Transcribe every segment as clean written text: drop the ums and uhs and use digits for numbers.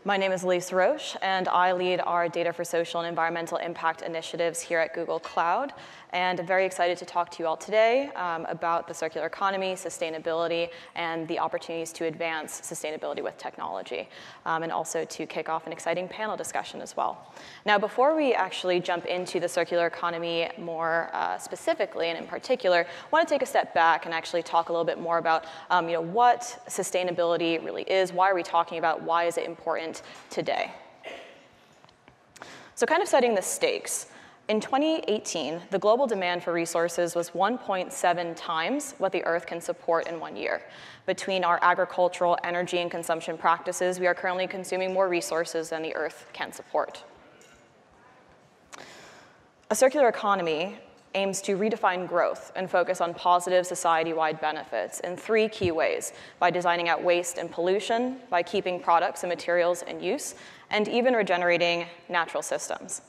My name is Elisse Roche, and I lead our Data for Social and Environmental Impact initiatives here at Google Cloud. And I'm very excited to talk to you all today about the circular economy, sustainability, and the opportunities to advance sustainability with technology, and also to kick off an exciting panel discussion as well. Now, before we actually jump into the circular economy more specifically and in particular, I want to take a step back and actually talk a little bit more about what sustainability really is, why are we talking about, why is it important today. So kind of setting the stakes. In 2018, the global demand for resources was 1.7 times what the Earth can support in 1 year. Between our agricultural, energy, and consumption practices, we are currently consuming more resources than the Earth can support. A circular economy aims to redefine growth and focus on positive society-wide benefits in 3 key ways: by designing out waste and pollution, by keeping products and materials in use, and even regenerating natural systems.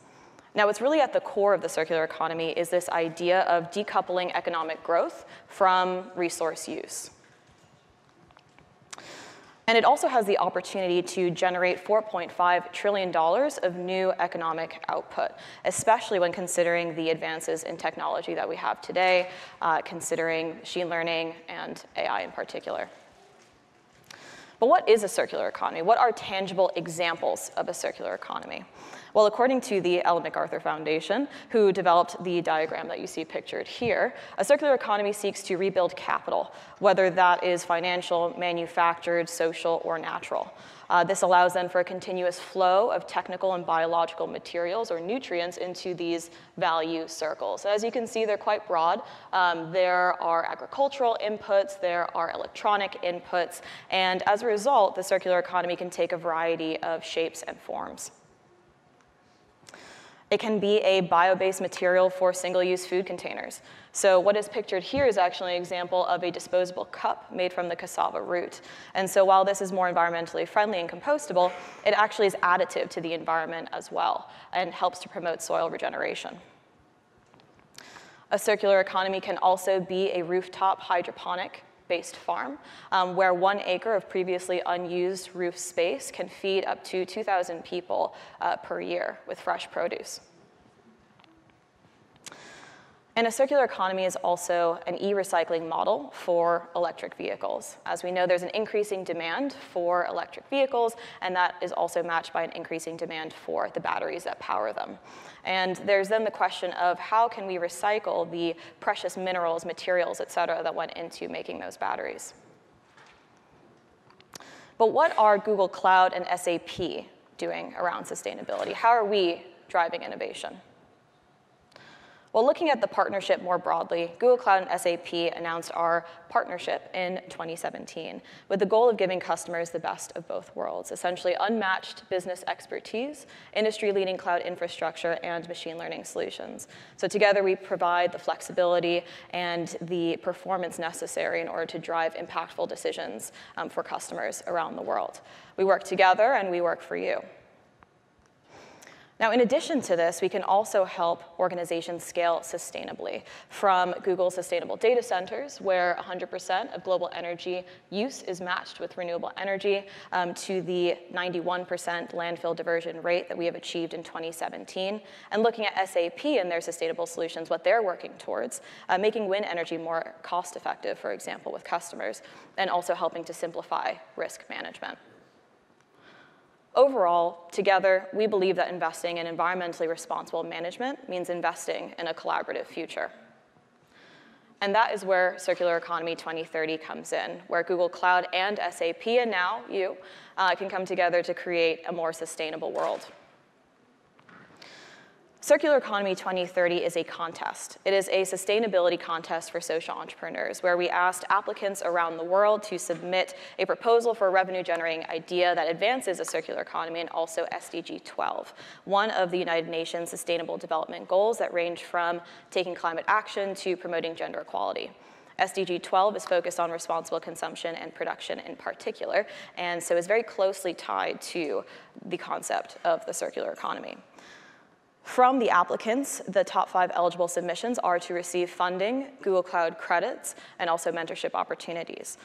Now, what's really at the core of the circular economy is this idea of decoupling economic growth from resource use. And it also has the opportunity to generate $4.5 trillion of new economic output, especially when considering the advances in technology that we have today, considering machine learning and AI in particular. But what is a circular economy? What are tangible examples of a circular economy? Well, according to the Ellen MacArthur Foundation, who developed the diagram that you see pictured here, a circular economy seeks to rebuild capital, whether that is financial, manufactured, social, or natural. This allows then for a continuous flow of technical and biological materials or nutrients into these value circles. As you can see, they're quite broad. There are agricultural inputs, there are electronic inputs, and as a result, the circular economy can take a variety of shapes and forms. It can be a bio-based material for single-use food containers. So what is pictured here is actually an example of a disposable cup made from the cassava root. And so while this is more environmentally friendly and compostable, it actually is additive to the environment as well and helps to promote soil regeneration. A circular economy can also be a rooftop hydroponic-based farm, where 1 acre of previously unused roof space can feed up to 2,000 people per year with fresh produce. And a circular economy is also an e-recycling model for electric vehicles. As we know, there's an increasing demand for electric vehicles, and that is also matched by an increasing demand for the batteries that power them. And there's then the question of how can we recycle the precious minerals, materials, et cetera, that went into making those batteries. But what are Google Cloud and SAP doing around sustainability? How are we driving innovation? Well, looking at the partnership more broadly, Google Cloud and SAP announced our partnership in 2017 with the goal of giving customers the best of both worlds, essentially unmatched business expertise, industry-leading cloud infrastructure, and machine learning solutions. So together we provide the flexibility and the performance necessary in order to drive impactful decisions for customers around the world. We work together and we work for you. Now, in addition to this, we can also help organizations scale sustainably, from Google's sustainable data centers, where 100% of global energy use is matched with renewable energy, to the 91% landfill diversion rate that we have achieved in 2017, and looking at SAP and their sustainable solutions, what they're working towards, making wind energy more cost-effective, for example, with customers, and also helping to simplify risk management. Overall, together, we believe that investing in environmentally responsible management means investing in a collaborative future. And that is where Circular Economy 2030 comes in, where Google Cloud and SAP, and now you, can come together to create a more sustainable world. Circular Economy 2030 is a contest. It is a sustainability contest for social entrepreneurs, where we asked applicants around the world to submit a proposal for a revenue-generating idea that advances a circular economy and also SDG 12, one of the United Nations Sustainable Development Goals that range from taking climate action to promoting gender equality. SDG 12 is focused on responsible consumption and production in particular, and so is very closely tied to the concept of the circular economy. From the applicants, the top 5 eligible submissions are to receive funding, Google Cloud credits, and also mentorship opportunities.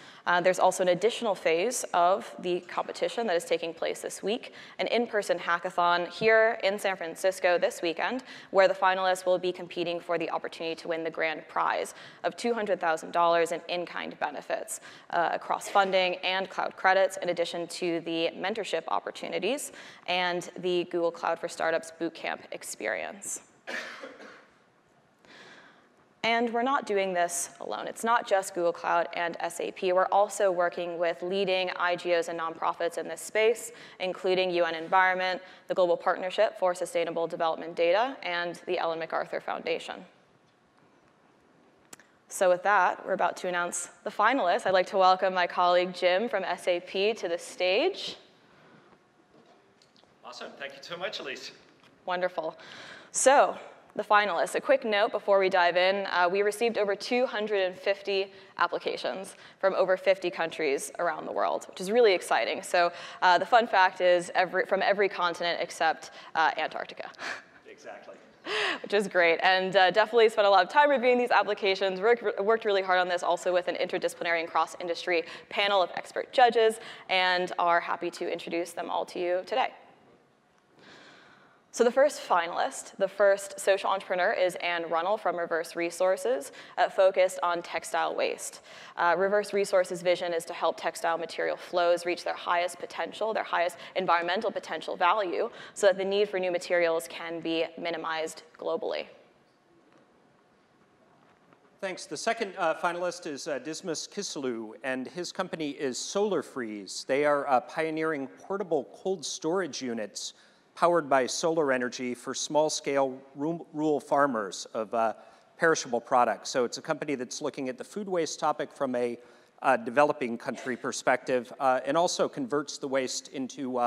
There's also an additional phase of the competition that is taking place this week, an in-person hackathon here in San Francisco this weekend, where the finalists will be competing for the opportunity to win the grand prize of $200,000 in in-kind benefits across funding and cloud credits, in addition to the mentorship opportunities and the Google Cloud for Startups Bootcamp experience. And we're not doing this alone. It's not just Google Cloud and SAP. We're also working with leading IGOs and nonprofits in this space, including UN Environment, the Global Partnership for Sustainable Development Data, and the Ellen MacArthur Foundation. So with that, we're about to announce the finalists. I'd like to welcome my colleague Jim from SAP to the stage. Awesome. Thank you so much, Elise. Wonderful. So, the finalists. A quick note before we dive in. We received over 250 applications from over 50 countries around the world, which is really exciting. So the fun fact is from every continent except Antarctica. Exactly. Which is great. And definitely spent a lot of time reviewing these applications, worked really hard on this also with an interdisciplinary and cross-industry panel of expert judges, and are happy to introduce them all to you today. So the first finalist, the first social entrepreneur, is Anne Runnell from Reverse Resources, focused on textile waste. Reverse Resources' vision is to help textile material flows reach their highest potential, their highest environmental potential value, so that the need for new materials can be minimized globally. Thanks. The second finalist is Dismas Kiselu, and his company is Solar Freeze. They are pioneering portable cold storage units powered by solar energy for small-scale rural farmers of perishable products. So it's a company that's looking at the food waste topic from a developing country perspective, and also converts the waste into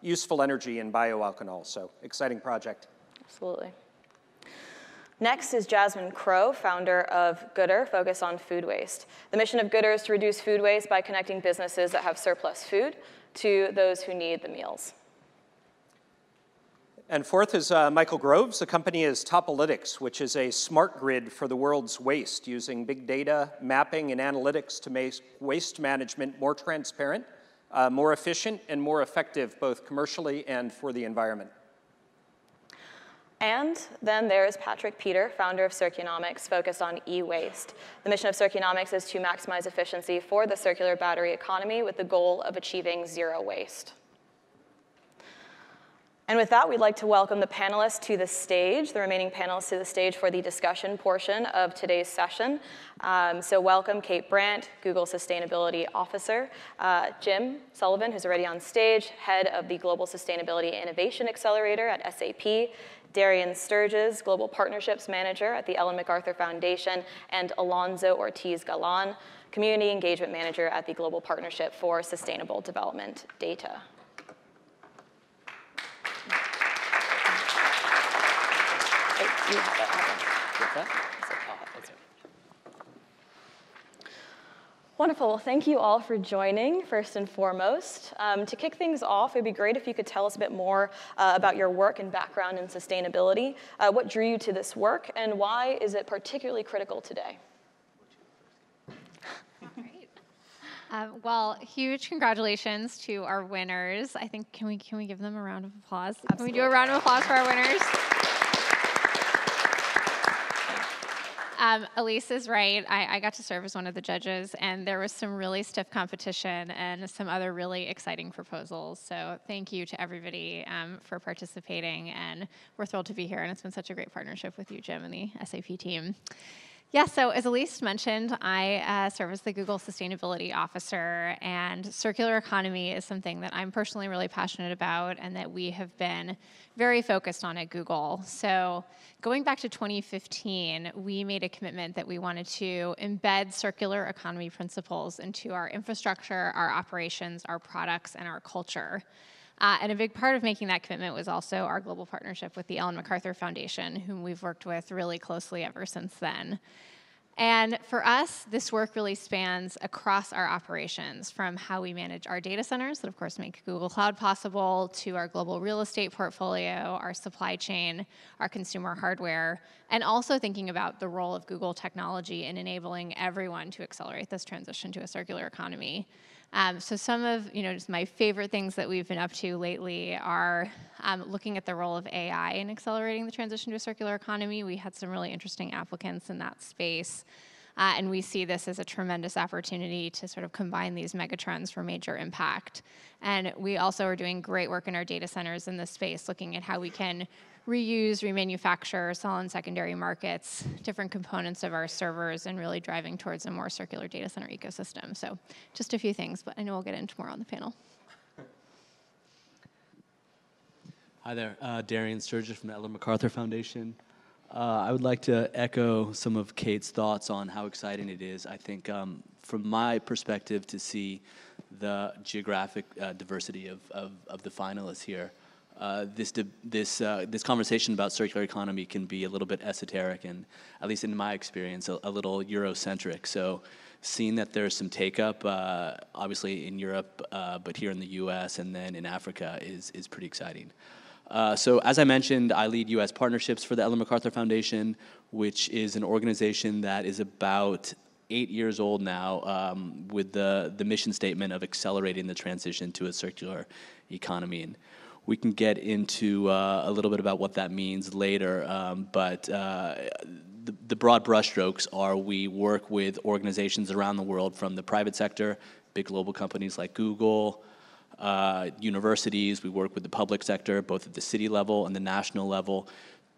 useful energy and bioalcohol. So exciting project. Absolutely. Next is Jasmine Crow, founder of Gooder, focused on food waste. The mission of Gooder is to reduce food waste by connecting businesses that have surplus food to those who need the meals. And fourth is Michael Groves. The company is Topolytics, which is a smart grid for the world's waste, using big data, mapping, and analytics to make waste management more transparent, more efficient, and more effective, both commercially and for the environment. And then there's Patrick Peter, founder of Circunomics, focused on e-waste. The mission of Circunomics is to maximize efficiency for the circular battery economy with the goal of achieving zero waste. And with that, we'd like to welcome the panelists to the stage, the remaining panelists to the stage for the discussion portion of today's session. So welcome Kate Brandt, Google Sustainability Officer, Jim Sullivan, who's already on stage, head of the Global Sustainability Innovation Accelerator at SAP, Darian Sturges, Global Partnerships Manager at the Ellen MacArthur Foundation, and Alonso Ortiz Galan, Community Engagement Manager at the Global Partnership for Sustainable Development Data. Wonderful. Well, thank you all for joining, first and foremost. To kick things off, it'd be great if you could tell us a bit more about your work and background in sustainability. What drew you to this work, and why is it particularly critical today? Well, huge congratulations to our winners. I think, can we give them a round of applause? Absolutely. Can we do a round of applause for our winners? Elisse is right. I got to serve as one of the judges, and there was some really stiff competition and some other really exciting proposals. So thank you to everybody for participating, and we're thrilled to be here, and it's been such a great partnership with you, Jim, and the SAP team. Yeah, so as Elisse mentioned, I serve as the Google Sustainability Officer, and circular economy is something that I'm personally really passionate about and that we have been very focused on at Google. So going back to 2015, we made a commitment that we wanted to embed circular economy principles into our infrastructure, our operations, our products, and our culture. And a big part of making that commitment was also our global partnership with the Ellen MacArthur Foundation, whom we've worked with really closely ever since then. And for us, this work really spans across our operations, from how we manage our data centers that, of course, make Google Cloud possible, to our global real estate portfolio, our supply chain, our consumer hardware, and also thinking about the role of Google technology in enabling everyone to accelerate this transition to a circular economy. So some of just my favorite things that we've been up to lately are looking at the role of AI in accelerating the transition to a circular economy. We had some really interesting applicants in that space. And we see this as a tremendous opportunity to sort of combine these megatrends for major impact. And we also are doing great work in our data centers in this space, looking at how we can reuse, remanufacture, sell on secondary markets, different components of our servers, and really driving towards a more circular data center ecosystem. So just a few things, but I know we'll get into more on the panel. Hi there, Darian Sturgis from the Ellen MacArthur Foundation. I would like to echo some of Kate's thoughts on how exciting it is. I think from my perspective to the geographic diversity of the finalists here, this conversation about circular economy can be a little bit esoteric and, at least in my experience, a little Eurocentric. So seeing that there's some take-up, obviously in Europe, but here in the US and then in Africa is pretty exciting. So as I mentioned, I lead US partnerships for the Ellen MacArthur Foundation, which is an organization that is about 8 years old now, with the mission statement of accelerating the transition to a circular economy. And we can get into a little bit about what that means later, but the broad brushstrokes are we work with organizations around the world, from the private sector, big global companies like Google, universities. We work with the public sector, both at the city level and the national level,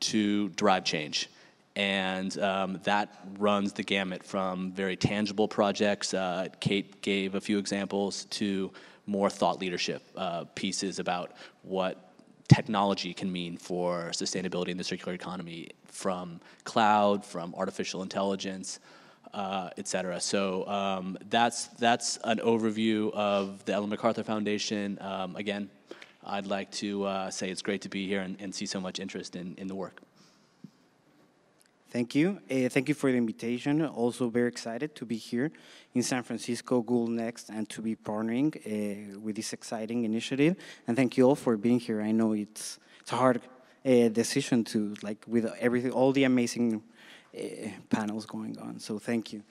to drive change. And that runs the gamut from very tangible projects, Kate gave a few examples, to more thought leadership pieces about what technology can mean for sustainability in the circular economy, from cloud, from artificial intelligence, et cetera. So that's an overview of the Ellen MacArthur Foundation. Again, I'd like to say it's great to be here and see so much interest in the work. Thank you. Thank you for the invitation. Also very excited to be here in San Francisco, Google Next, and to be partnering with this exciting initiative. And thank you all for being here. I know it's a hard decision to, with everything, all the amazing panels going on. So thank you.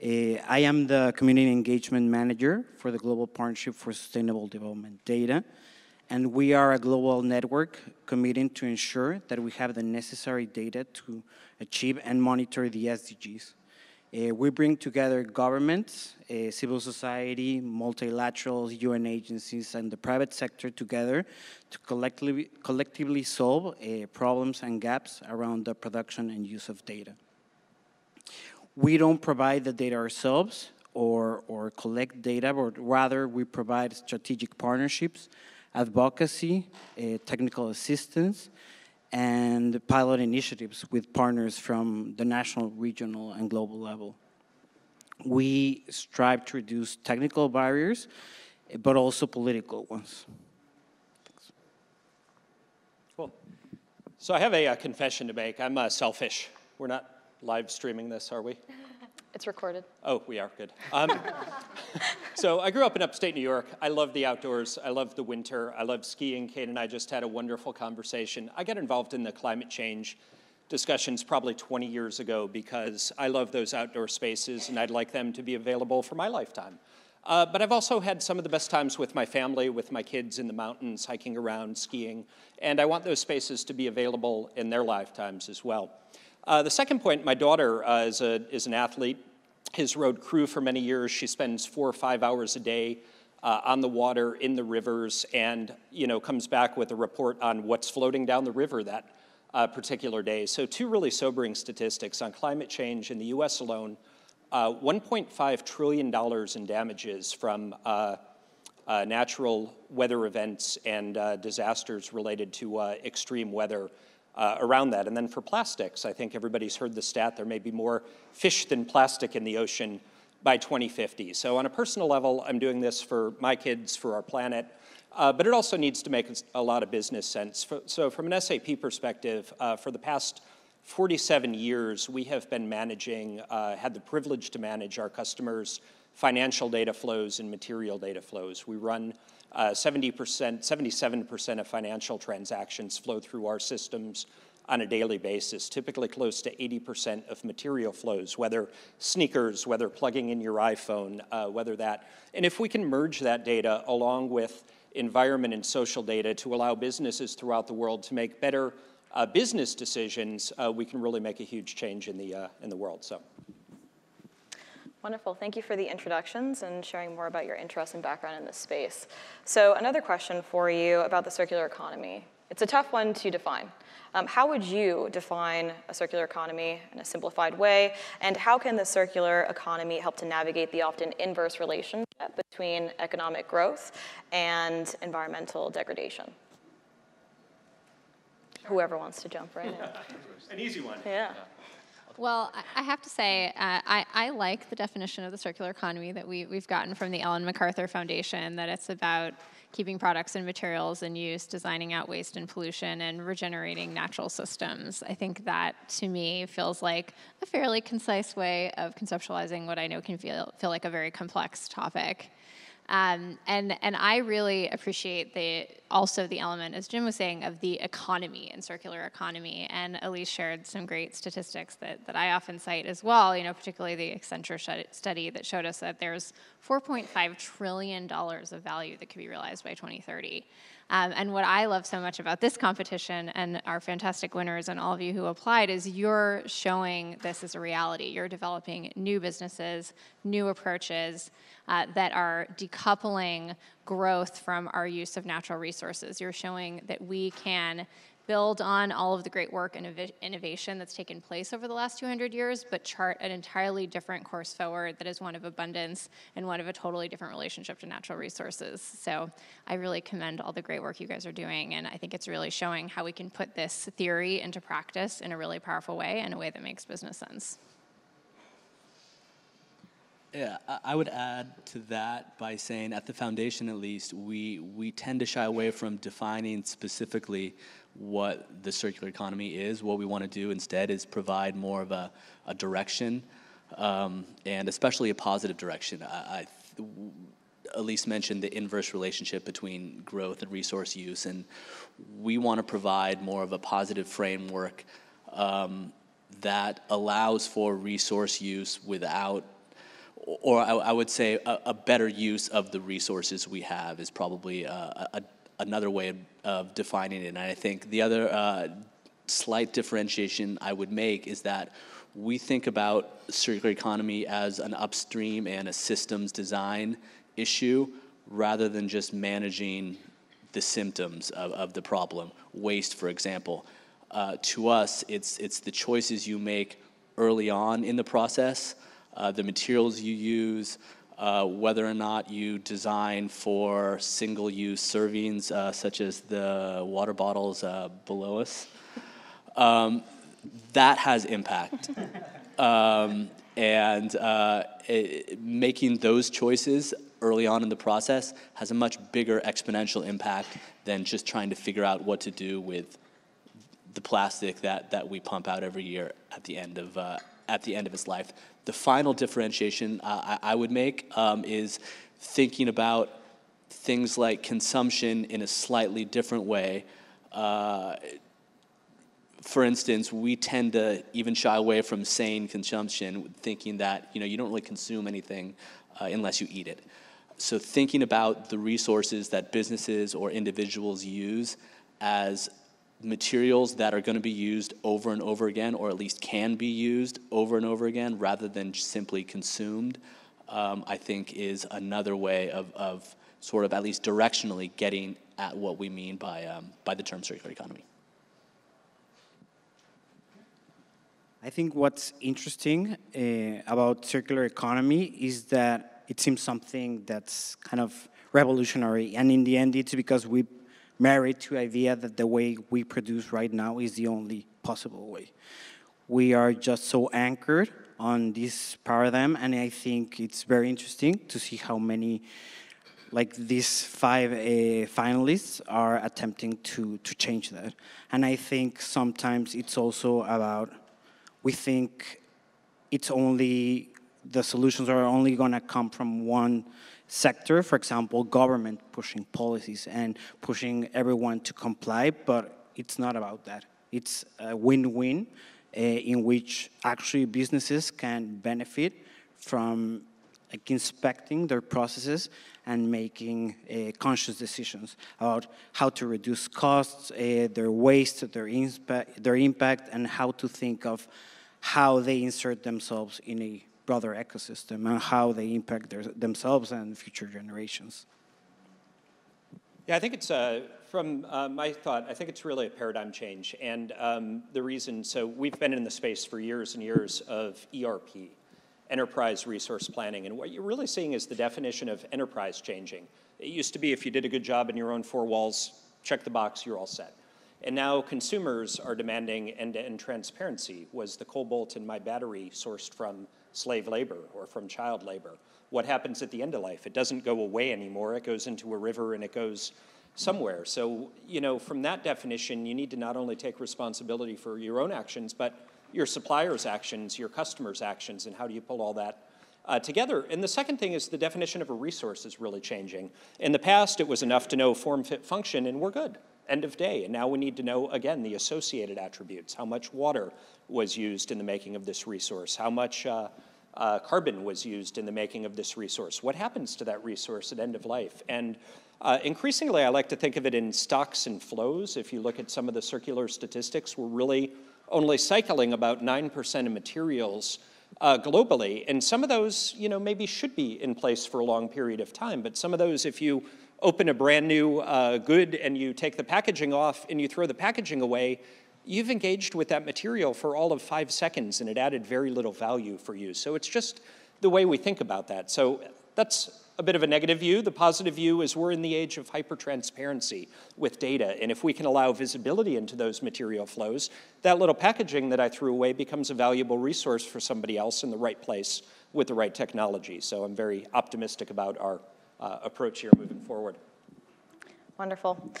I am the Community Engagement Manager for the Global Partnership for Sustainable Development Data. And we are a global network committing to ensure that we have the necessary data to achieve and monitor the SDGs. We bring together governments, civil society, multilaterals, UN agencies, and the private sector together to collectively solve problems and gaps around the production and use of data. We don't provide the data ourselves or collect data, but rather we provide strategic partnerships, advocacy, technical assistance, and pilot initiatives with partners from the national, regional, and global level. We strive to reduce technical barriers, but also political ones. Thanks. Cool. So I have a confession to make. I'm selfish. We're not live streaming this, are we? It's recorded. Oh, we are, good. So I grew up in upstate New York. I love the outdoors. I love the winter. I love skiing. Kate and I just had a wonderful conversation. I got involved in the climate change discussions probably 20 years ago because I love those outdoor spaces and I'd like them to be available for my lifetime. But I've also had some of the best times with my family, with my kids in the mountains, hiking around, skiing, and I want those spaces to be available in their lifetimes as well. The second point, my daughter is an athlete, has rowed crew for many years. She spends 4 or 5 hours a day on the water, in the rivers, and comes back with a report on what's floating down the river that particular day. So 2 really sobering statistics on climate change in the US alone. $1.5 trillion in damages from natural weather events and disasters related to extreme weather around that. And then for plastics, I think everybody's heard the stat, there may be more fish than plastic in the ocean by 2050. So on a personal level, I'm doing this for my kids, for our planet, but it also needs to make a lot of business sense. So from an SAP perspective, for the past 47 years, we have been managing, had the privilege to manage our customers' financial data flows and material data flows. We run 77% of financial transactions flow through our systems on a daily basis, typically close to 80% of material flows, whether sneakers, whether plugging in your iPhone, whether that. And if we can merge that data along with environment and social data to allow businesses throughout the world to make better business decisions, we can really make a huge change in the world. So. Wonderful. Thank you for the introductions and sharing more about your interest and background in this space. So another question for you about the circular economy. It's a tough one to define. How would you define a circular economy in a simplified way? And how can the circular economy help to navigate the often inverse relationship between economic growth and environmental degradation? Whoever wants to jump right in. An easy one. Yeah. Well, I have to say, I like the definition of the circular economy that we've gotten from the Ellen MacArthur Foundation, that it's about keeping products and materials in use, designing out waste and pollution, and regenerating natural systems. I think that, to me, feels like a fairly concise way of conceptualizing what I know can feel like a very complex topic. And I really appreciate also the element, as Jim was saying, of the economy and circular economy. And Elisse shared some great statistics that I often cite as well, particularly the Accenture study that showed us that there's $4.5 trillion of value that could be realized by 2030. And what I love so much about this competition and our fantastic winners and all of you who applied is you're showing this as a reality. You're developing new businesses, new approaches that are decoupling growth from our use of natural resources. You're showing that we can build on all of the great work and innovation that's taken place over the last 200 years, but chart an entirely different course forward that is one of abundance and one of a totally different relationship to natural resources. So I really commend all the great work you guys are doing, and I think it's really showing how we can put this theory into practice in a really powerful way, in a way that makes business sense. Yeah, I would add to that by saying, at the foundation at least, we tend to shy away from defining specifically what the circular economy is. What we want to do instead is provide more of a direction, and especially a positive direction. Elisse mentioned the inverse relationship between growth and resource use, and we want to provide more of a positive framework that allows for resource use without, or I would say a better use of the resources we have is probably another way of defining it. And I think the other slight differentiation I would make is that we think about circular economy as an upstream and a systems design issue rather than just managing the symptoms of the problem. Waste, for example. To us, it's the choices you make early on in the process, the materials you use, whether or not you design for single-use servings, such as the water bottles below us. That has impact. Making those choices early on in the process has a much bigger exponential impact than just trying to figure out what to do with the plastic that we pump out every year at the end of its life. The final differentiation I would make is thinking about things like consumption in a slightly different way. For instance, we tend to even shy away from sane consumption, thinking that you don't really consume anything unless you eat it. So thinking about the resources that businesses or individuals use as materials that are going to be used over and over again, or at least can be used over and over again, rather than simply consumed, I think is another way of sort of at least directionally getting at what we mean by the term circular economy. I think what's interesting about circular economy is that it seems something that's kind of revolutionary, and in the end it's because we married to the idea that the way we produce right now is the only possible way. We are just so anchored on this paradigm, and I think it's very interesting to see how many like these 5 finalists are attempting to change that. And I think sometimes it's also about, we think it's only, the solutions are only gonna come from one sector, for example, government pushing policies and pushing everyone to comply, but it's not about that. It's a win-win in which actually businesses can benefit from like inspecting their processes and making conscious decisions about how to reduce costs, their waste, their impact, and how to think of how they insert themselves in a broader ecosystem and how they impact themselves and future generations. Yeah, I think it's, from my thought, I think it's really a paradigm change. And the reason, so we've been in the space for years and years of ERP, enterprise resource planning. And what you're really seeing is the definition of enterprise changing. It used to be if you did a good job in your own 4 walls, check the box, you're all set. And now consumers are demanding end-to-end transparency. Was the cobalt in my battery sourced from slave labor or from child labor? What happens at the end of life? It doesn't go away anymore. It goes into a river and it goes somewhere. So, you know, from that definition, you need to not only take responsibility for your own actions, but your suppliers' actions, your customers' actions, and how do you pull all that together. And the second thing is the definition of a resource is really changing. In the past, it was enough to know form, fit, function, and we're good. End of day. And now we need to know, again, the associated attributes. How much water was used in the making of this resource? How much carbon was used in the making of this resource? What happens to that resource at end of life? And increasingly, I like to think of it in stocks and flows. If you look at some of the circular statistics, we're really only cycling about 9% of materials globally. And some of those, you know, maybe should be in place for a long period of time. But some of those, if you open a brand new good and you take the packaging off and you throw the packaging away, you've engaged with that material for all of 5 seconds and it added very little value for you. So it's just the way we think about that. So that's a bit of a negative view. The positive view is we're in the age of hyper-transparency with data. And if we can allow visibility into those material flows, that little packaging that I threw away becomes a valuable resource for somebody else in the right place with the right technology. So I'm very optimistic about our approach here moving forward. Wonderful.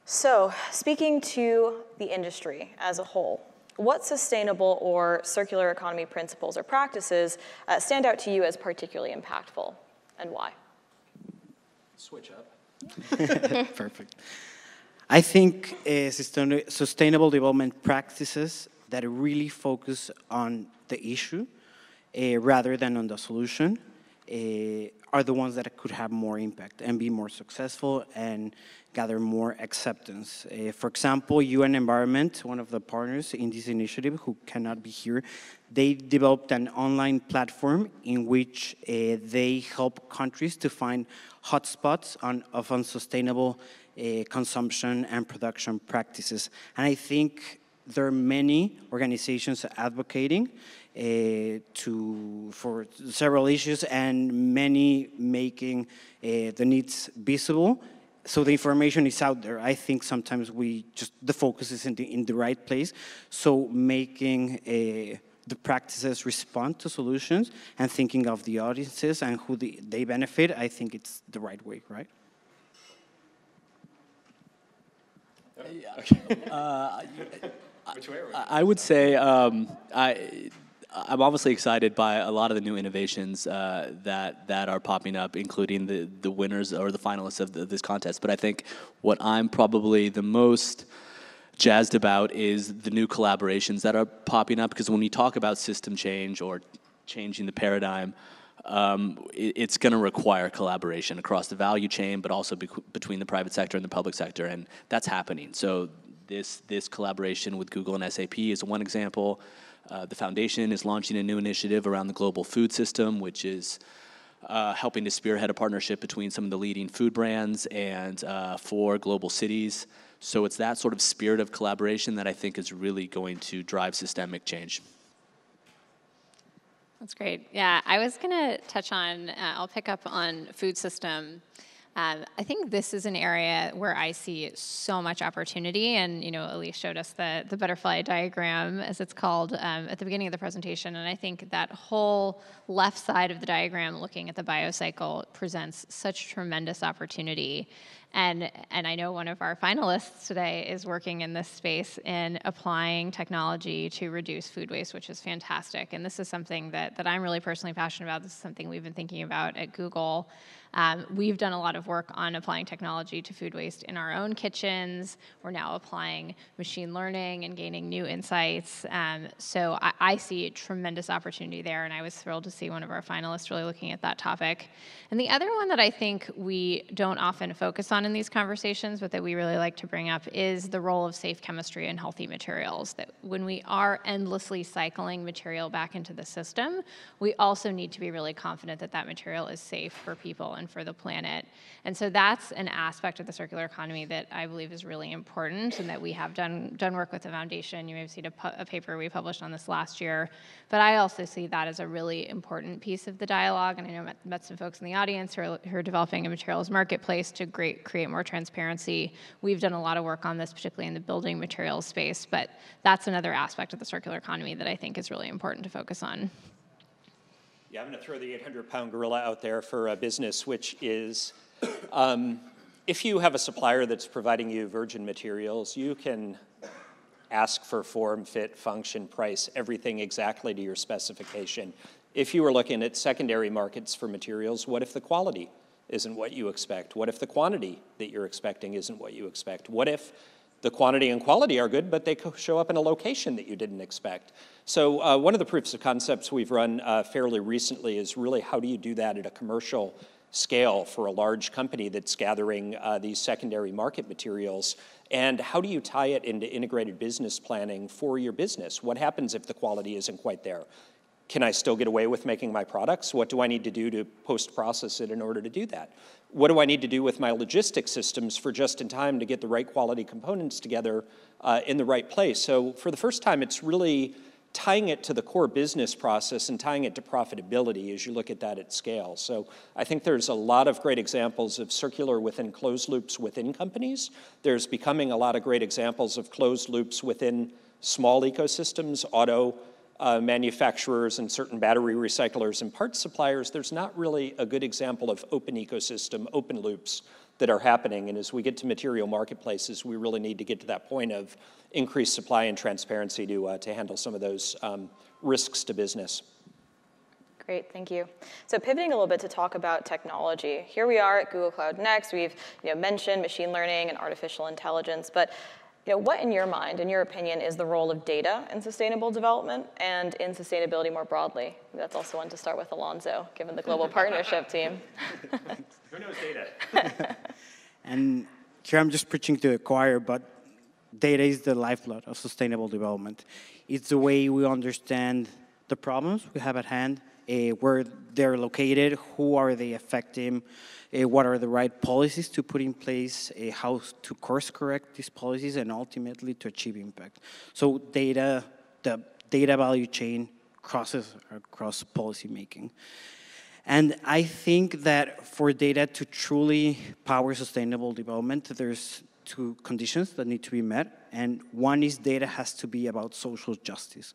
So, speaking to the industry as a whole, what sustainable or circular economy principles or practices stand out to you as particularly impactful, and why? Switch up. Perfect. I think sustainable development practices that really focus on the issue rather than on the solution are the ones that could have more impact and be more successful and gather more acceptance. For example, UN Environment, one of the partners in this initiative who cannot be here, they developed an online platform in which they help countries to find hotspots of unsustainable consumption and production practices. And I think there are many organizations advocating for several issues and many making the needs visible. So the information is out there. I think sometimes the focus is in the right place. So making the practices respond to solutions and thinking of the audiences and who they benefit, I think it's the right way, right? I would say I'm obviously excited by a lot of the new innovations that are popping up, including the winners or the finalists of this contest. But I think what I'm probably the most jazzed about is the new collaborations that are popping up, because when we talk about system change or changing the paradigm, it's going to require collaboration across the value chain, but also between the private sector and the public sector, and that's happening. So this collaboration with Google and SAP is one example. The foundation is launching a new initiative around the global food system, which is helping to spearhead a partnership between some of the leading food brands and 4 global cities. So it's that sort of spirit of collaboration that I think is really going to drive systemic change. That's great. Yeah, I was going to touch on, I'll pick up on food system. I think this is an area where I see so much opportunity, and Elisse showed us the butterfly diagram, as it's called, at the beginning of the presentation, and I think that whole left side of the diagram, looking at the biocycle, presents such tremendous opportunity. And I know one of our finalists today is working in this space in applying technology to reduce food waste, which is fantastic. And this is something that I'm really personally passionate about. This is something we've been thinking about at Google. We've done a lot of work on applying technology to food waste in our own kitchens. We're now applying machine learning and gaining new insights. So I see tremendous opportunity there, and I was thrilled to see one of our finalists really looking at that topic. And the other one that I think we don't often focus on in these conversations, but that we really like to bring up, is the role of safe chemistry and healthy materials. That when we are endlessly cycling material back into the system, we also need to be really confident that that material is safe for people and for the planet. And so that's an aspect of the circular economy that I believe is really important, and that we have done work with the foundation. You may have seen a paper we published on this last year, but I also see that as a really important piece of the dialogue. And I know I met some folks in the audience who are developing a materials marketplace to create more transparency. We've done a lot of work on this, particularly in the building materials space, but that's another aspect of the circular economy that I think is really important to focus on. Yeah, I'm going to throw the 800-pound gorilla out there for a business, which is if you have a supplier that's providing you virgin materials, you can ask for form, fit, function, price, everything exactly to your specification. If you were looking at secondary markets for materials, what if the quality isn't what you expect? What if the quantity that you're expecting isn't what you expect? What if the quantity and quality are good, but they show up in a location that you didn't expect? So one of the proofs of concepts we've run fairly recently is really how do you do that at a commercial scale for a large company that's gathering these secondary market materials? And how do you tie it into integrated business planning for your business? What happens if the quality isn't quite there? Can I still get away with making my products? What do I need to do to post-process it in order to do that? What do I need to do with my logistics systems for just in time to get the right quality components together in the right place? So for the first time, it's really tying it to the core business process and tying it to profitability as you look at that at scale. So I think there's a lot of great examples of circular within closed loops within companies. There's becoming a lot of great examples of closed loops within small ecosystems, auto manufacturers and certain battery recyclers and parts suppliers. There's not really a good example of open ecosystem, open loops that are happening. And as we get to material marketplaces, we really need to get to that point of increased supply and transparency to handle some of those risks to business. Great, thank you. So pivoting a little bit to talk about technology. Here we are at Google Cloud Next. We've mentioned machine learning and artificial intelligence, but what, in your mind, in your opinion, is the role of data in sustainable development and in sustainability more broadly? That's also one to start with Alonso, given the global partnership team. Who knows data? And here I'm just preaching to the choir, but data is the lifeblood of sustainable development. It's the way we understand the problems we have at hand, where they're located, who are they affecting, what are the right policies to put in place, how to course correct these policies, and ultimately to achieve impact. So data, the data value chain crosses across policy making. And I think that for data to truly power sustainable development, there's two conditions that need to be met. And one is data has to be about social justice.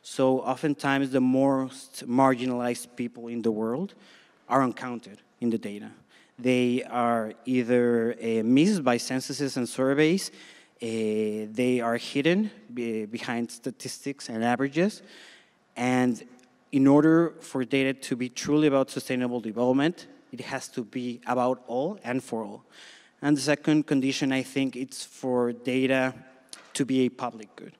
So oftentimes the most marginalized people in the world are uncounted in the data. They are either missed by censuses and surveys, they are hidden behind statistics and averages, and in order for data to be truly about sustainable development, it has to be about all and for all. And the second condition, I think, it's for data to be a public good.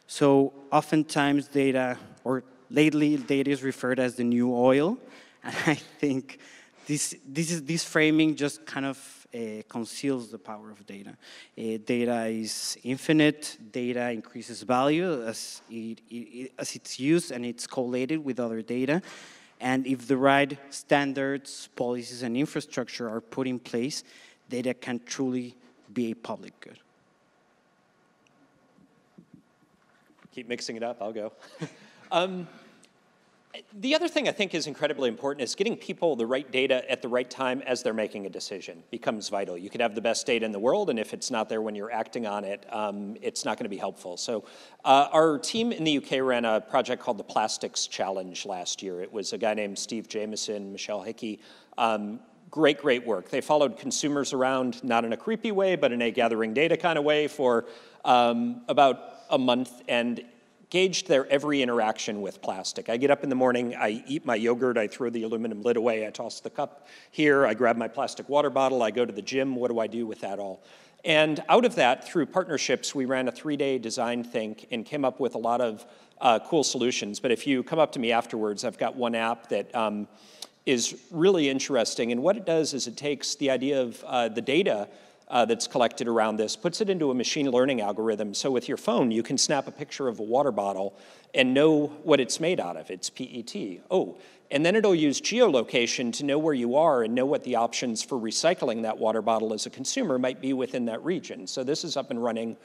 So oftentimes data, or lately data is referred as the new oil, and I think this framing just kind of conceals the power of data. Data is infinite. Data increases value as it's used and it's collated with other data. And if the right standards, policies, and infrastructure are put in place, data can truly be a public good. Keep mixing it up, I'll go. The other thing I think is incredibly important is getting people the right data at the right time as they're making a decision becomes vital. You could have the best data in the world, and if it's not there when you're acting on it, it's not going to be helpful. So our team in the UK ran a project called the Plastics Challenge last year. It was a guy named Steve Jameson, Michelle Hickey. Great work. They followed consumers around, not in a creepy way, but in a gathering data kind of way for about a month, and gauged their every interaction with plastic. I get up in the morning, I eat my yogurt, I throw the aluminum lid away, I toss the cup here, I grab my plastic water bottle, I go to the gym, what do I do with that all? And out of that, through partnerships, we ran a 3-day design think and came up with a lot of cool solutions. But if you come up to me afterwards, I've got one app that is really interesting. And what it does is it takes the idea of the data that's collected around this, puts it into a machine learning algorithm. So with your phone, you can snap a picture of a water bottle and know what it's made out of. It's PET. Oh, and then it'll use geolocation to know where you are and know what the options for recycling that water bottle as a consumer might be within that region. So this is up and running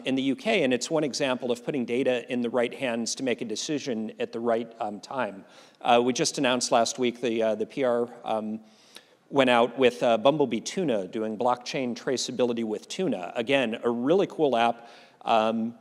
in the UK, and it's one example of putting data in the right hands to make a decision at the right time. We just announced last week the PR went out with Bumblebee Tuna doing blockchain traceability with tuna. Again, a really cool app, and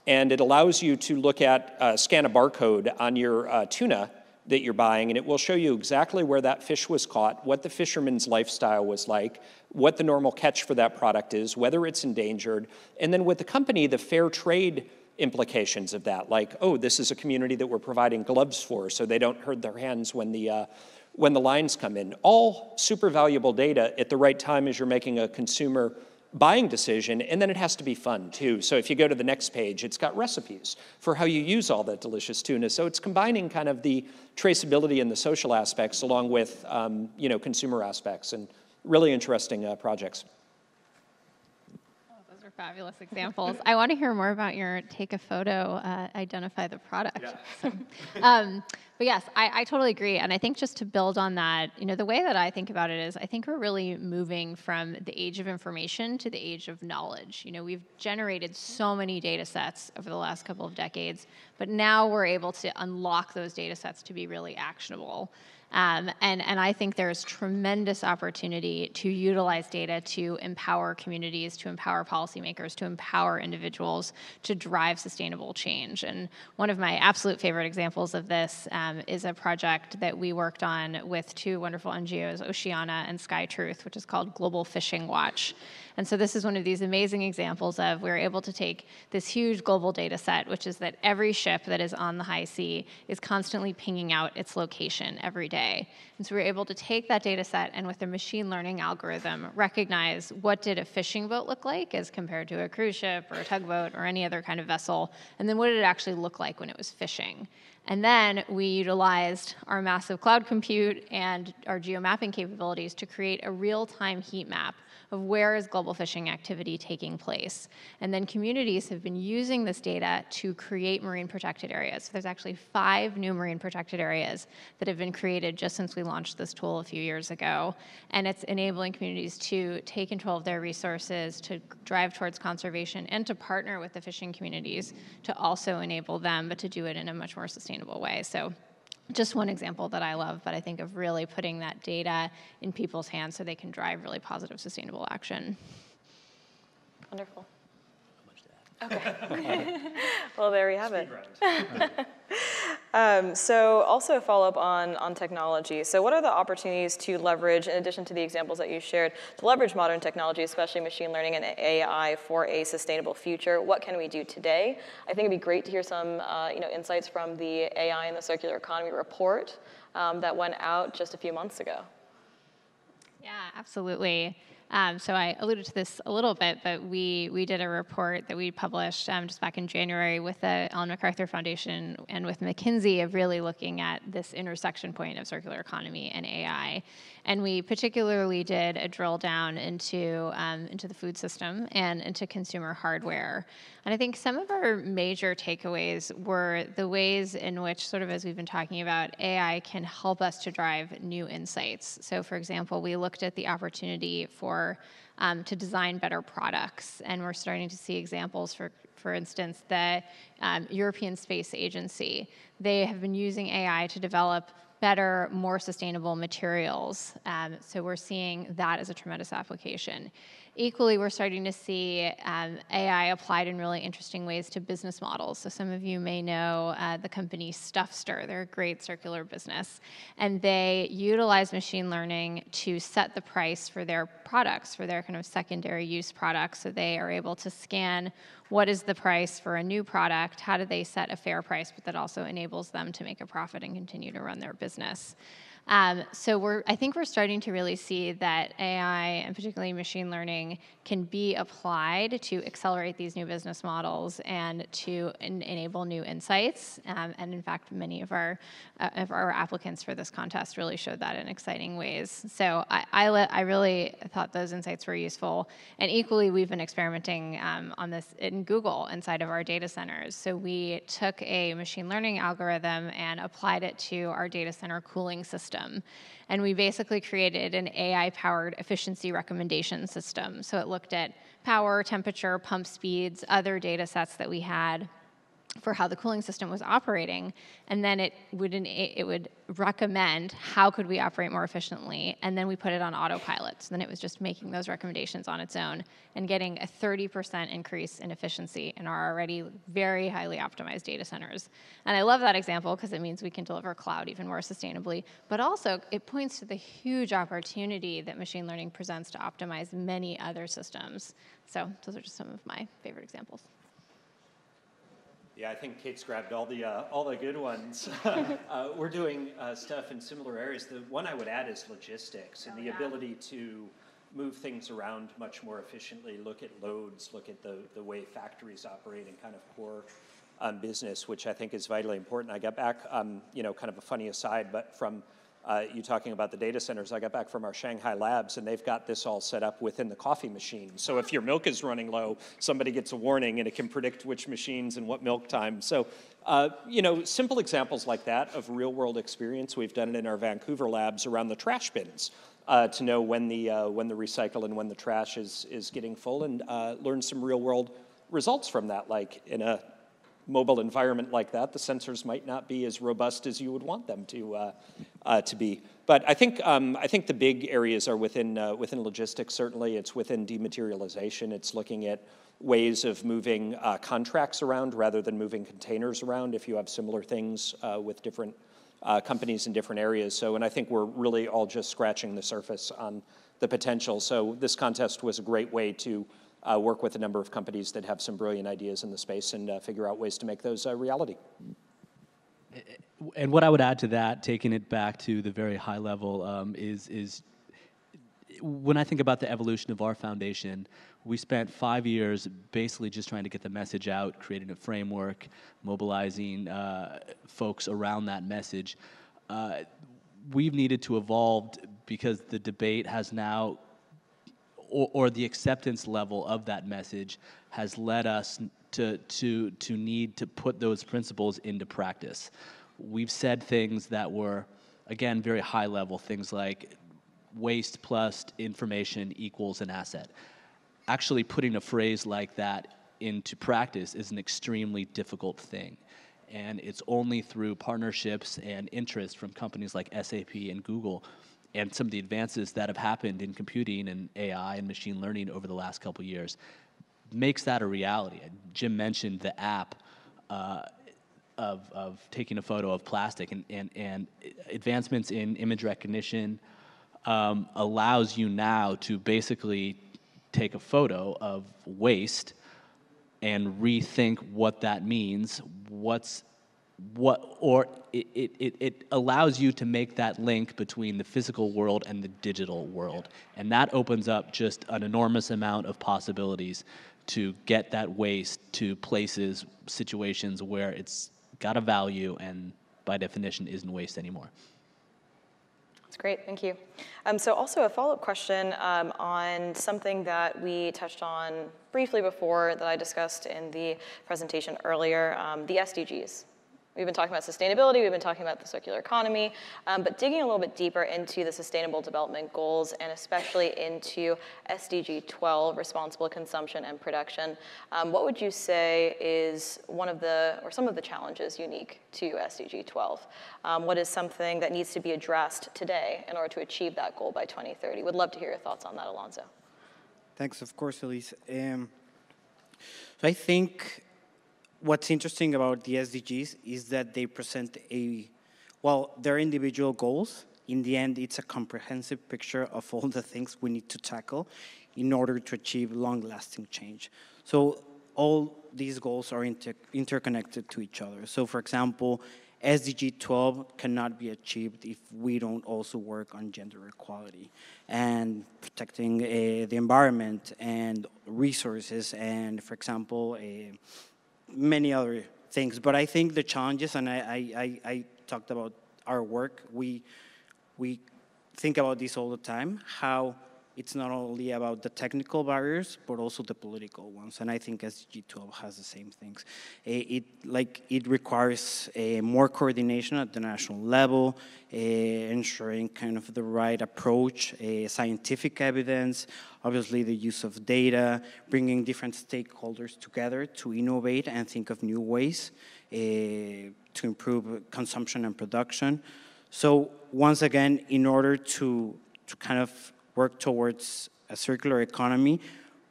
it allows you to look at, scan a barcode on your tuna that you're buying, and it will show you exactly where that fish was caught, what the fisherman's lifestyle was like, what the normal catch for that product is, whether it's endangered, and then with the company, the fair trade implications of that, like, oh, this is a community that we're providing gloves for so they don't hurt their hands when the lines come in. All super valuable data at the right time as you're making a consumer buying decision, and then it has to be fun too. So if you go to the next page, it's got recipes for how you use all that delicious tuna. So it's combining kind of the traceability and the social aspects along with consumer aspects, and really interesting projects. Those are fabulous examples. I want to hear more about your take a photo, identify the product. Yeah. So, but yes, I totally agree. And I think just to build on that, the way that I think about it is I think we're really moving from the age of information to the age of knowledge. We've generated so many data sets over the last couple of decades, but now we're able to unlock those data sets to be really actionable. And I think there's tremendous opportunity to utilize data to empower communities, to empower policymakers, to empower individuals to drive sustainable change. And one of my absolute favorite examples of this is a project that we worked on with 2 wonderful NGOs, Oceana and Sky Truth, which is called Global Fishing Watch. And so this is one of these amazing examples of we're able to take this huge global data set, which is that every ship that is on the high sea is constantly pinging out its location every day. And so we're able to take that data set and with a machine learning algorithm, recognize what did a fishing boat look like as compared to a cruise ship or a tugboat or any other kind of vessel, and then what did it actually look like when it was fishing. And then we utilized our massive cloud compute and our geomapping capabilities to create a real-time heat map of where is global fishing activity taking place. And then communities have been using this data to create marine protected areas. So there's actually 5 new marine protected areas that have been created just since we launched this tool a few years ago. And it's enabling communities to take control of their resources, to drive towards conservation, and to partner with the fishing communities to also enable them, but to do it in a much more sustainable way. So just one example that I love, but I think of really putting that data in people's hands so they can drive really positive, sustainable action. Wonderful. Okay. Well, there we have it. So also a follow-up on technology. So what are the opportunities to leverage, in addition to the examples that you shared, to leverage modern technology, especially machine learning and AI, for a sustainable future? What can we do today? I think it'd be great to hear some insights from the AI and the Circular Economy report that went out just a few months ago. Yeah, absolutely. So I alluded to this a little bit, but we did a report that we published just back in January with the Ellen MacArthur Foundation and with McKinsey of really looking at this intersection point of circular economy and AI. And we particularly did a drill down into the food system and into consumer hardware. And I think some of our major takeaways were the ways in which, sort of as we've been talking about, AI can help us to drive new insights. So for example, we looked at the opportunity for more to design better products. And we're starting to see examples, for instance, the European Space Agency. They have been using AI to develop better, more sustainable materials. So we're seeing that as a tremendous application. Equally, we're starting to see AI applied in really interesting ways to business models. So some of you may know the company Stuffster. They're a great circular business. And they utilize machine learning to set the price for their products, for their kind of secondary use products. So they are able to scan what is the price for a new product, how do they set a fair price, but that also enables them to make a profit and continue to run their business. So I think we're starting to really see that AI, and particularly machine learning, can be applied to accelerate these new business models and to enable new insights. And in fact, many of our applicants for this contest really showed that in exciting ways. So I really thought those insights were useful. And equally, we've been experimenting on this in Google inside of our data centers. So we took a machine learning algorithm and applied it to our data center cooling system. And we basically created an AI-powered efficiency recommendation system. So it looked at power, temperature, pump speeds, other data sets that we had for how the cooling system was operating, and then it would recommend how could we operate more efficiently, and then we put it on autopilot. So then it was just making those recommendations on its own and getting a 30% increase in efficiency in our already very highly optimized data centers. And I love that example because it means we can deliver cloud even more sustainably, but also it points to the huge opportunity that machine learning presents to optimize many other systems. So those are just some of my favorite examples. Yeah, I think Kate's grabbed all the good ones. We're doing stuff in similar areas. The one I would add is logistics and the ability to move things around much more efficiently, look at loads, look at the way factories operate and kind of core business, which I think is vitally important. I got back, kind of a funny aside, but from you talking about the data centers, I got back from our Shanghai labs, and they've got this all set up within the coffee machine. So if your milk is running low, somebody gets a warning, and it can predict which machines and what milk time. So, simple examples like that of real-world experience. We've done it in our Vancouver labs around the trash bins to know when the recycle and when the trash is getting full, and learn some real-world results from that. Like in a mobile environment like that, the sensors might not be as robust as you would want them to be. But I think the big areas are within logistics. Certainly, it's within dematerialization. It's looking at ways of moving contracts around rather than moving containers around. If you have similar things with different companies in different areas. So, and I think we're really all just scratching the surface on the potential. So this contest was a great way to work with a number of companies that have some brilliant ideas in the space and figure out ways to make those reality. And what I would add to that, taking it back to the very high level, is when I think about the evolution of our foundation, we spent 5 years basically just trying to get the message out, creating a framework, mobilizing folks around that message. We've needed to evolve because the debate has now, or the acceptance level of that message has led us to need to put those principles into practice. We've said things that were, again, very high level, things like waste plus information equals an asset. Actually putting a phrase like that into practice is an extremely difficult thing. And it's only through partnerships and interest from companies like SAP and Google and some of the advances that have happened in computing and AI and machine learning over the last couple of years makes that a reality. Jim mentioned the app of taking a photo of plastic, and advancements in image recognition allows you now to basically take a photo of waste and rethink what that means, it allows you to make that link between the physical world and the digital world. And that opens up just an enormous amount of possibilities to get that waste to places, situations where it's got a value and by definition isn't waste anymore. That's great, thank you. So also a follow-up question on something that we touched on briefly before that I discussed in the presentation earlier, the SDGs. We've been talking about sustainability, we've been talking about the circular economy, but digging a little bit deeper into the Sustainable Development Goals and especially into SDG 12, responsible consumption and production, what would you say is one of the, or some of the challenges unique to SDG 12? What is something that needs to be addressed today in order to achieve that goal by 2030? Would love to hear your thoughts on that, Alonso. Thanks, of course, Elise. So I think what's interesting about the SDGs is that they present while they're individual goals, in the end, it's a comprehensive picture of all the things we need to tackle in order to achieve long-lasting change. So all these goals are interconnected to each other. So for example, SDG 12 cannot be achieved if we don't also work on gender equality and protecting the environment and resources and, for example, many other things. But I think the challenges, and I talked about our work, we think about this all the time, how it's not only about the technical barriers, but also the political ones. And I think SDG 12 has the same things. It requires more coordination at the national level, ensuring kind of the right approach, scientific evidence, obviously the use of data, bringing different stakeholders together to innovate and think of new ways to improve consumption and production. So once again, in order to kind of work towards a circular economy,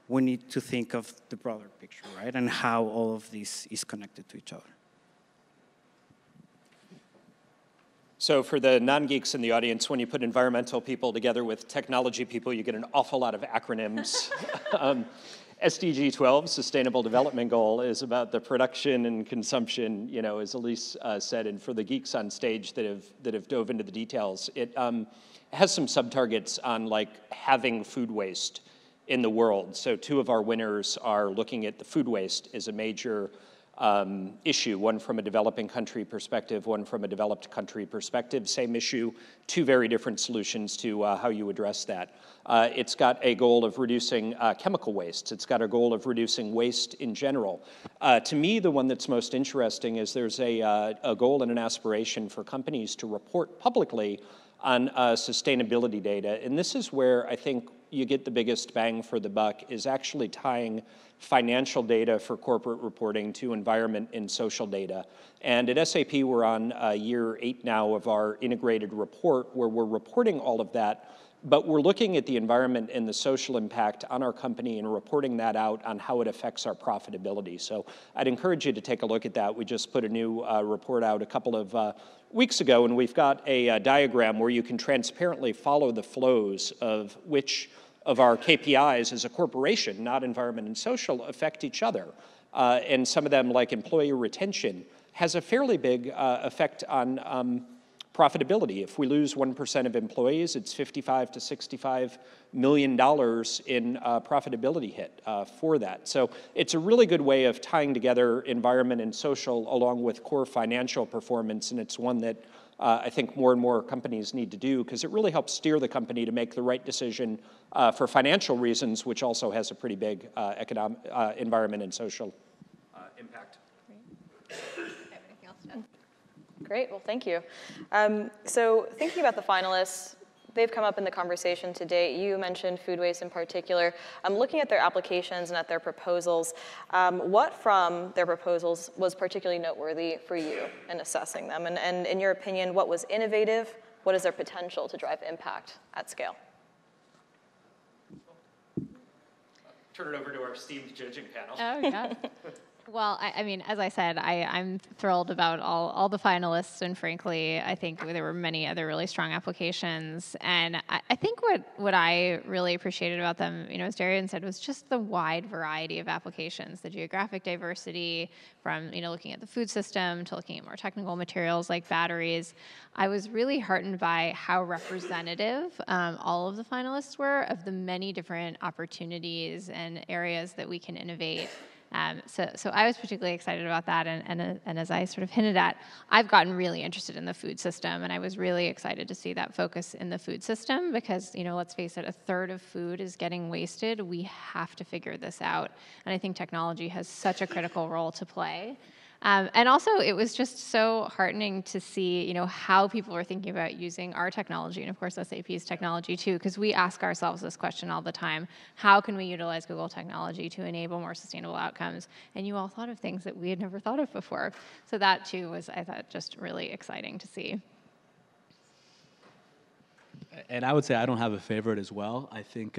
we need to think of the broader picture, right? And how all of this is connected to each other. So for the non-geeks in the audience, when you put environmental people together with technology people, you get an awful lot of acronyms. SDG 12, Sustainable Development Goal, is about the production and consumption, you know, as Elise said, and for the geeks on stage that have dove into the details, it has some sub-targets on like having food waste in the world. So two of our winners are looking at the food waste as a major issue, one from a developing country perspective, one from a developed country perspective, same issue, two very different solutions to how you address that. It's got a goal of reducing chemical waste. It's got a goal of reducing waste in general. To me, the one that's most interesting is there's a goal and an aspiration for companies to report publicly on sustainability data. And this is where I think you get the biggest bang for the buck, is actually tying financial data for corporate reporting to environment and social data. And at SAP, we're on year 8 now of our integrated report where we're reporting all of that, but we're looking at the environment and the social impact on our company and reporting that out on how it affects our profitability. So I'd encourage you to take a look at that. We just put a new report out a couple of weeks ago, and we've got a diagram where you can transparently follow the flows of which of our KPIs as a corporation, not environment and social, affect each other. And some of them, like employee retention, has a fairly big effect on profitability. If we lose 1% of employees, it's $55 to $65 million in profitability hit for that. So it's a really good way of tying together environment and social along with core financial performance, and it's one that I think more and more companies need to do because it really helps steer the company to make the right decision for financial reasons, which also has a pretty big economic, environment and social impact. Great, well, thank you. So thinking about the finalists, they've come up in the conversation today. You mentioned food waste in particular. Looking at their applications and at their proposals, what from their proposals was particularly noteworthy for you in assessing them? And in your opinion, what was innovative? What is their potential to drive impact at scale? Turn it over to our esteemed judging panel. Oh, yeah. Well, I mean, as I said, I'm thrilled about all the finalists, and frankly, I think there were many other really strong applications. And I think what I really appreciated about them, you know, as Darian said, was just the wide variety of applications, the geographic diversity from, you know, looking at the food system to looking at more technical materials like batteries. I was really heartened by how representative all of the finalists were of the many different opportunities and areas that we can innovate. So I was particularly excited about that, and as I sort of hinted at, I've gotten really interested in the food system, and I was really excited to see that focus in the food system because, you know, let's face it, 1/3 of food is getting wasted. We have to figure this out, and I think technology has such a critical role to play. And also, it was just so heartening to see, how people were thinking about using our technology, and of course SAP's technology too, because we ask ourselves this question all the time: how can we utilize Google technology to enable more sustainable outcomes? And you all thought of things that we had never thought of before. So that too was, I thought, just really exciting to see. And I would say I don't have a favorite as well. I think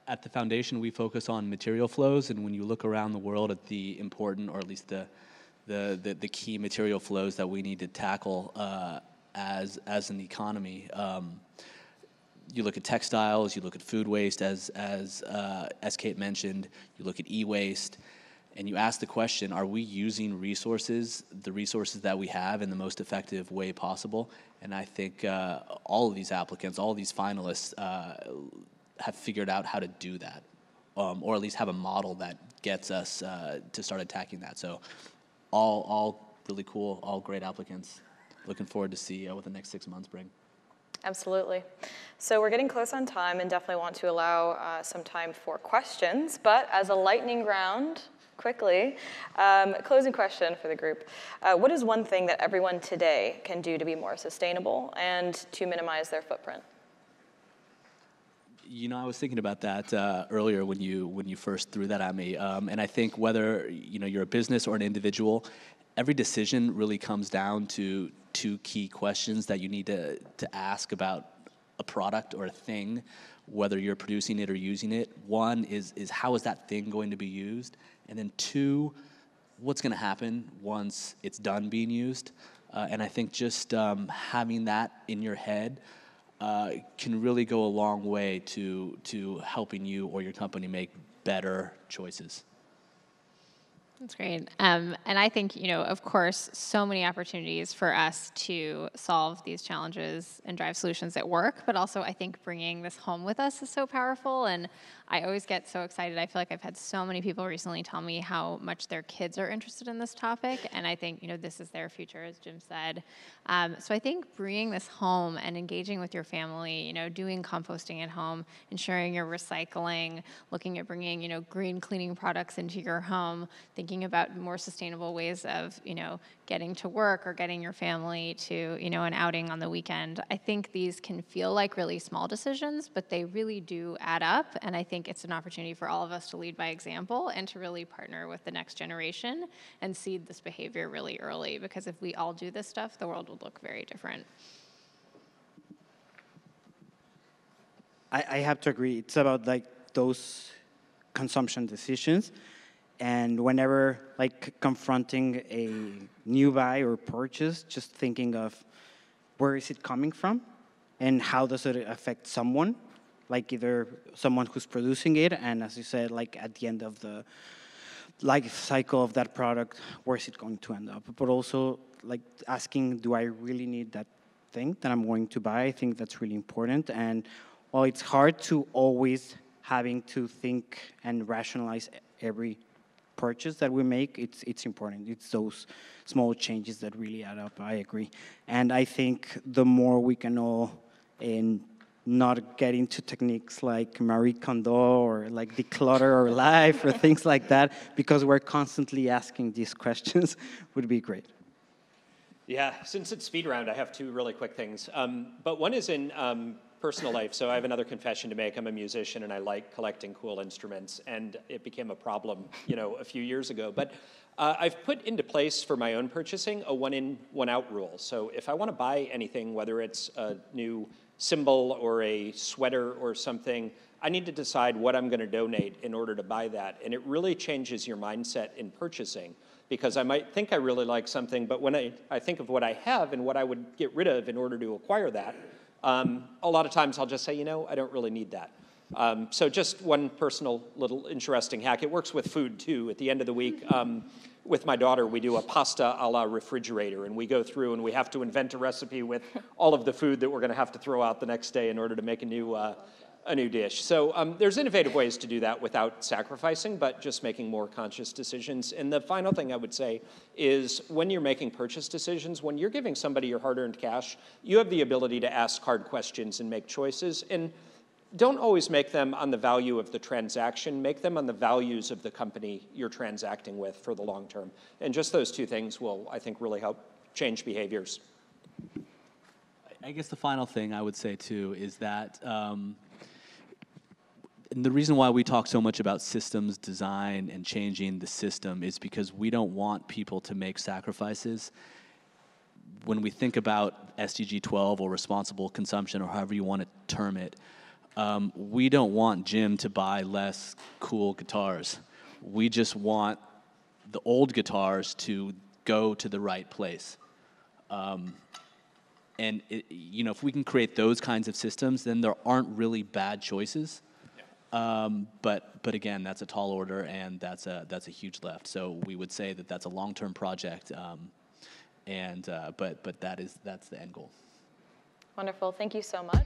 at the foundation, we focus on material flows, and when you look around the world at the important, or at least the key material flows that we need to tackle as an economy, you look at textiles, you look at food waste, as Kate mentioned, you look at e-waste, and you ask the question: are we using the resources that we have in the most effective way possible? And I think all of these applicants, all of these finalists, have figured out how to do that, or at least have a model that gets us to start attacking that. So all really cool, all great applicants. Looking forward to see what the next 6 months bring. Absolutely. So we're getting close on time and definitely want to allow some time for questions, but as a lightning round, quickly, closing question for the group. What is one thing that everyone today can do to be more sustainable and to minimize their footprint? I was thinking about that earlier when you first threw that at me, and I think whether you're a business or an individual, every decision really comes down to two key questions that you need to ask about a product or a thing, whether you're producing it or using it. One is how is that thing going to be used, and then two, what's going to happen once it's done being used. And I think just having that in your head can really go a long way to helping you or your company make better choices. That's great. And I think, of course, so many opportunities for us to solve these challenges and drive solutions that work, but also I think bringing this home with us is so powerful. And I always get so excited. I feel like I've had so many people recently tell me how much their kids are interested in this topic. And I think, this is their future, as Jim said. So I think bringing this home and engaging with your family, doing composting at home, ensuring you're recycling, looking at bringing, green cleaning products into your home, thinking about more sustainable ways of, getting to work or getting your family to, an outing on the weekend. I think these can feel like really small decisions, but they really do add up. And I think it's an opportunity for all of us to lead by example and to really partner with the next generation and seed this behavior really early, because if we all do this stuff, the world will look very different. I have to agree. It's about those consumption decisions. And whenever confronting a new buy or purchase, just thinking of where is it coming from and how does it affect someone, either someone who's producing it, and as you said, at the end of the life cycle of that product, where is it going to end up? But also asking, do I really need that thing that I'm going to buy? I think that's really important. And while it's hard to always having to think and rationalize every purchase that we make, it's important. It's those small changes that really add up. I agree. And I think the more we can all not get into techniques like Marie Kondo or declutter our life or things like that, because we're constantly asking these questions, would be great. Yeah, since it's speed round, I have two really quick things. But one is in personal life. So I have another confession to make. I'm a musician and I like collecting cool instruments, and it became a problem, a few years ago. But I've put into place for my own purchasing a one-in, one-out rule. So if I want to buy anything, whether it's a new cymbal or a sweater or something, I need to decide what I'm going to donate in order to buy that. And it really changes your mindset in purchasing, because I might think I really like something, but when I think of what I have and what I would get rid of in order to acquire that, a lot of times I'll just say, I don't really need that. So just one personal little interesting hack. It works with food too. At the end of the week, with my daughter, we do a pasta a la refrigerator, and we go through and we have to invent a recipe with all of the food that we're going to have to throw out the next day in order to make a new dish. So there's innovative ways to do that without sacrificing, but just making more conscious decisions. And the final thing I would say is when you're making purchase decisions, when you're giving somebody your hard-earned cash, you have the ability to ask hard questions and make choices. And don't always make them on the value of the transaction, make them on the values of the company you're transacting with for the long term. And just those two things will, I think, really help change behaviors. I guess the final thing I would say too is that and the reason why we talk so much about systems design and changing the system is because we don't want people to make sacrifices. When we think about SDG 12 or responsible consumption or however you want to term it, we don't want Jim to buy less cool guitars. We just want the old guitars to go to the right place. And if we can create those kinds of systems, then there aren't really bad choices. But again, that's a tall order, and that's a huge lift. So we would say that that's a long-term project, but that's the end goal. Wonderful. Thank you so much.